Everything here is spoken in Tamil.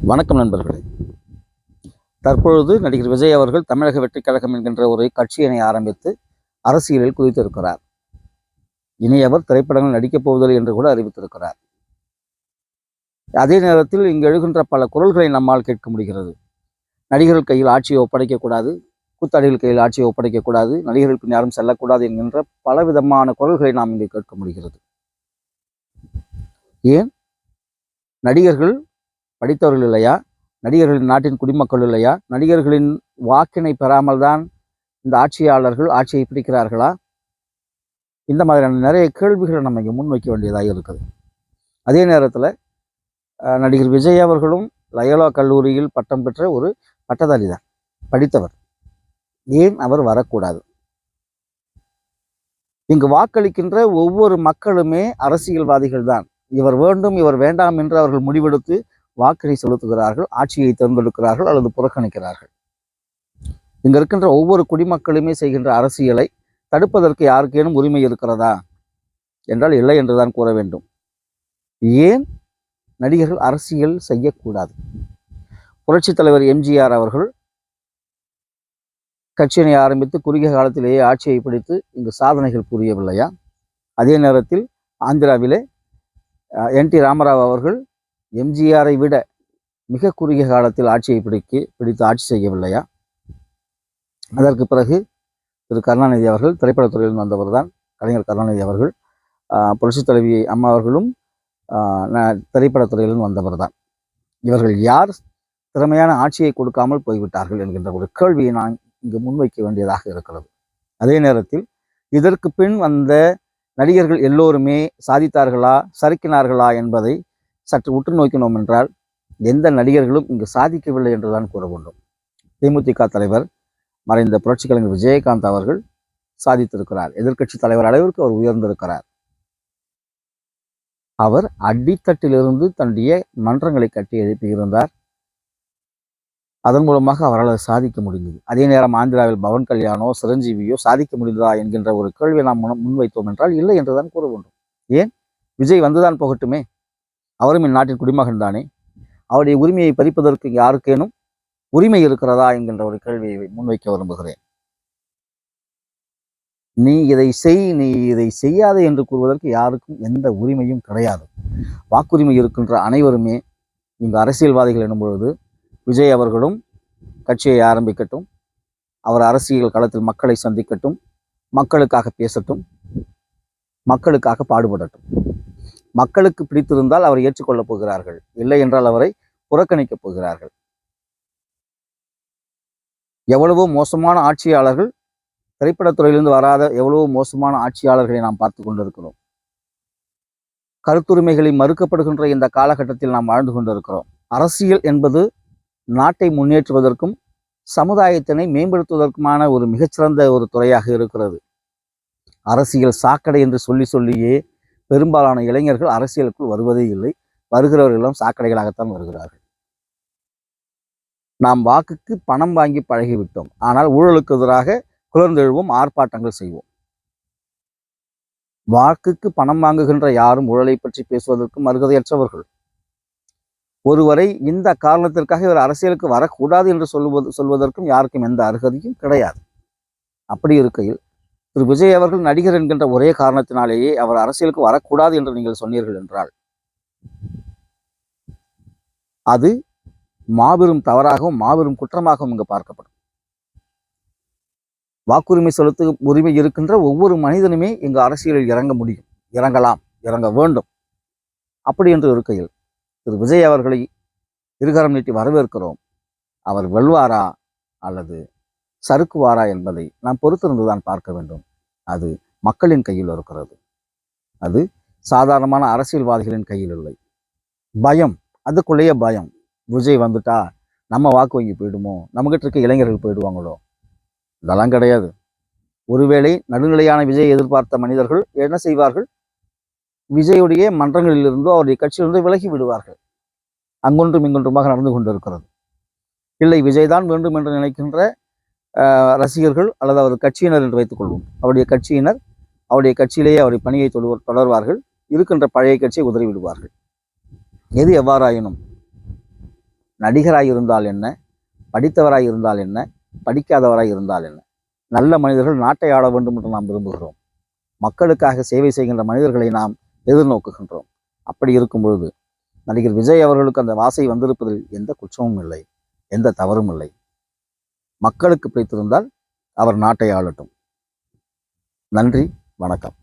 வணக்கம் நண்பர்களே. தற்பொழுது நடிகர் விஜய் அவர்கள் தமிழக வெற்றிக் கழகம் என்கின்ற ஒரு கட்சியினை ஆரம்பித்து அரசியலில் குதித்திருக்கிறார். இனி அவர் திரைப்படங்கள் நடிக்கப் போவதில்லை என்று கூட அறிவித்திருக்கிறார். அதே நேரத்தில் இங்கு எழுகின்ற பல குரல்களை நம்மால் கேட்க முடிகிறது. நடிகர்கள் கையில் ஆட்சியை ஒப்படைக்கக்கூடாது, கூத்தாடிகள் கையில் ஆட்சியை ஒப்படைக்கக்கூடாது, நடிகர்கள் பின் யாரும் செல்லக்கூடாது என்கின்ற பலவிதமான குரல்களை நாம் இங்கு கேட்க முடிகிறது. ஏன் நடிகர்கள் படித்தவர்கள் இல்லையா? நடிகர்களின் நாட்டின் குடிமக்கள் இல்லையா? நடிகர்களின் வாக்கினை பெறாமல் தான் இந்த ஆட்சியாளர்கள் ஆட்சியை பிடிக்கிறார்களா? இந்த மாதிரியான நிறைய கேள்விகளை நம்ம இங்கே முன்வைக்க வேண்டியதாக இருக்குது. அதே நேரத்தில் நடிகர் விஜய் அவர்களும் லயோலா கல்லூரியில் பட்டம் பெற்ற ஒரு பட்டதாரி தான், படித்தவர். ஏன் அவர் வரக்கூடாது? இங்கு வாக்களிக்கின்ற ஒவ்வொரு மக்களுமே அரசியல்வாதிகள் தான். இவர் வேண்டும் இவர் வேண்டாம் என்று அவர்கள் முடிவெடுத்து வாக்கினை செலுத்துகிறார்கள், ஆட்சியை தேர்ந்தெடுக்கிறார்கள் அல்லது புறக்கணிக்கிறார்கள். இங்க இருக்கின்ற ஒவ்வொரு குடிமக்களுமே செய்கின்ற அரசியலை தடுப்பதற்கு யாருக்கேனும் உரிமை இருக்கிறதா என்றால் இல்லை என்றுதான் கூற வேண்டும். ஏன் நடிகர்கள் அரசியல் செய்யக்கூடாது? புரட்சித் தலைவர் எம்ஜிஆர் அவர்கள் கட்சியினை ஆரம்பித்து குறுகிய காலத்திலேயே ஆட்சியை பிடித்து இங்கு சாதனைகள் புரியவில்லையா? அதே நேரத்தில் ஆந்திராவிலே என்.டி. ராமராவ் அவர்கள் எம்ஜிஆரை விட மிக குறுகிய காலத்தில் ஆட்சியை பிடித்து ஆட்சி செய்யவில்லையா? அதற்கு பிறகு திரு கருணாநிதி அவர்கள் திரைப்படத்துறையில் வந்தவர் தான். கலைஞர் கருணாநிதி அவர்கள், புரட்சித் தலைவி அம்மா அவர்களும் திரைப்படத்துறையிலும் வந்தவர் தான். இவர்கள் யார் திறமையான ஆட்சியை கொடுக்காமல் போய்விட்டார்கள் என்கின்ற ஒரு கேள்வியை நான் இங்கு முன்வைக்க வேண்டியதாக இருக்கிறது. அதே நேரத்தில் இதற்கு பின் வந்த நடிகர்கள் எல்லோருமே சாதித்தார்களா, சறுக்கினார்களா என்பதை சற்று உற்று நோக்கினோம் என்றால் எந்த நடிகர்களும் இங்கு சாதிக்கவில்லை என்றுதான் கூற வேண்டும். தேமுதிக தலைவர் மறைந்த புரட்சி கலைஞர் விஜயகாந்த் அவர்கள் சாதித்திருக்கிறார். எதிர்க்கட்சி தலைவர் அளவிற்கு அவர் உயர்ந்திருக்கிறார். அவர் அடித்தட்டிலிருந்து தன்னுடைய மன்றங்களை கட்டி எழுப்பியிருந்தார். அதன் மூலமாக அவரால் சாதிக்க முடிந்தது. அதே நேரம் ஆந்திராவில் பவன் கல்யாணோ சிரஞ்சீவியோ சாதிக்க முடிந்ததா என்கின்ற ஒரு கேள்வியை நாம் முன்வைத்தோம் என்றால் இல்லை என்றுதான் கூற வேண்டும். ஏன்? விஜய் வந்துதான் போகட்டுமே, அவரும் இந்நாட்டின் குடிமகன் தானே. அவருடைய உரிமையை பறிப்பதற்கு யாருக்கேனும் உரிமை இருக்கிறதா என்கின்ற ஒரு கேள்வியை முன்வைக்க விரும்புகிறேன். நீ இதை செய், நீ இதை செய்யாதே என்று கூறுவதற்கு யாருக்கும் எந்த உரிமையும் கிடையாது. வாக்குரிமை இருக்கின்ற அனைவருமே இங்கு அரசியல்வாதிகள் எனும் பொழுது விஜய் அவர்களும் கட்சியை ஆரம்பிக்கட்டும், அவர் அரசியல் களத்தில் மக்களை சந்திக்கட்டும், மக்களுக்காக பேசட்டும், மக்களுக்காக பாடுபடட்டும். மக்களுக்கு பிடித்திருந்தால் அவரை ஏற்றுக்கொள்ளப் போகிறார்கள், இல்லை என்றால் அவரை புறக்கணிக்கப் போகிறார்கள். எவ்வளவோ மோசமான ஆட்சியாளர்கள், திரைப்படத்துறையிலிருந்து வராத எவ்வளவோ மோசமான ஆட்சியாளர்களை நாம் பார்த்து கொண்டிருக்கிறோம். கருத்துரிமைகளை மறுக்கப்படுகின்ற இந்த காலகட்டத்தில் நாம் வாழ்ந்து கொண்டிருக்கிறோம். அரசியல் என்பது நாட்டை முன்னேற்றுவதற்கும் சமுதாயத்தினை மேம்படுத்துவதற்குமான ஒரு மிகச்சிறந்த ஒரு துறையாக இருக்கிறது. அரசியல் சாக்கடை என்று சொல்லியே பெரும்பாலான இளைஞர்கள் அரசியலுக்குள் வருவதே இல்லை. வருகிறவர்களும் சாக்கடைகளாகத்தான் வருகிறார்கள். நாம் வாக்குக்கு பணம் வாங்கி பழகிவிட்டோம். ஆனால் ஊழலுக்கு எதிராக குளர்ந்தெழுவோம், ஆர்ப்பாட்டங்கள் செய்வோம். வாக்குக்கு பணம் வாங்குகின்ற யாரும் ஊழலை பற்றி பேசுவதற்கும் அருகதையற்றவர்கள். ஒருவரை இந்த காரணத்திற்காக இவர் அரசியலுக்கு வரக்கூடாது என்று சொல்வதற்கும் யாருக்கும் எந்த அருகதையும் கிடையாது. அப்படி இருக்கையில் திரு விஜய் அவர்கள் நடிகர் என்கின்ற ஒரே காரணத்தினாலேயே அவர் அரசியலுக்கு வரக்கூடாது என்று நீங்கள் சொன்னீர்கள் என்றால் அது மாபெரும் தவறாகவும் மாபெரும் குற்றமாகவும் இங்கு பார்க்கப்படும். வாக்குரிமை செலுத்த உரிமை இருக்கின்ற ஒவ்வொரு மனிதனுமே இங்கு அரசியலில் இறங்க முடியும், இறங்கலாம், இறங்க வேண்டும். அப்படி என்று இருக்கையில் திரு விஜய் அவர்களை இருகரம் நீட்டி வரவேற்கிறோம். அவர் வெல்வாரா அல்லது சறுக்குவாரா என்பதை நாம் பொறுத்திருந்துதான் பார்க்க வேண்டும். அது மக்களின் கையில் இருக்கிறது. அது சாதாரணமான அரசியல்வாதிகளின் கையில் இல்லை. பயம், அதுக்குள்ளேயே பயம். விஜய் வந்துட்டா நம்ம வாக்கு வங்கி போயிடுமோ, நம்மகிட்ட இருக்க இளைஞர்கள் போயிடுவாங்களோ? இதெல்லாம் கிடையாது. ஒருவேளை நடுநிலையான விஜய் எதிர்பார்த்த மனிதர்கள் என்ன செய்வார்கள்? விஜயுடைய மன்றங்களிலிருந்தோ அவருடைய கட்சியிலிருந்தோ விலகி விடுவார்கள். அங்கொன்றும் இங்கொன்றுமாக நடந்து கொண்டிருக்கிறது. இல்லை, விஜய் தான் வேண்டும் என்று நினைக்கின்ற ரசிகர்கள் அல்லது அவர் கட்சியினர் என்று வைத்துக் கொள்வோம். அவருடைய கட்சியினர் அவருடைய கட்சியிலேயே அவருடைய பணியை தொடர்வார்கள். இருக்கின்ற பழைய கட்சியை உதறிவிடுவார்கள். எது எவ்வாறாயினும் நடிகராய் இருந்தால் என்ன, படித்தவராய் இருந்தால் என்ன, படிக்காதவராய் இருந்தால் என்ன, நல்ல மனிதர்கள் நாட்டை ஆள வேண்டும் என்று நாம் விரும்புகிறோம். மக்களுக்காக சேவை செய்கின்ற மனிதர்களை நாம் எதிர்நோக்குகின்றோம். அப்படி இருக்கும் பொழுது நடிகர் விஜய் அவர்களுக்கு அந்த வாசை வந்திருப்பதில் எந்த குற்றமும் இல்லை, எந்த தவறும் இல்லை. மக்களுக்கு பிடித்திருந்தால் அவர் நாட்டை ஆளட்டும். நன்றி, வணக்கம்.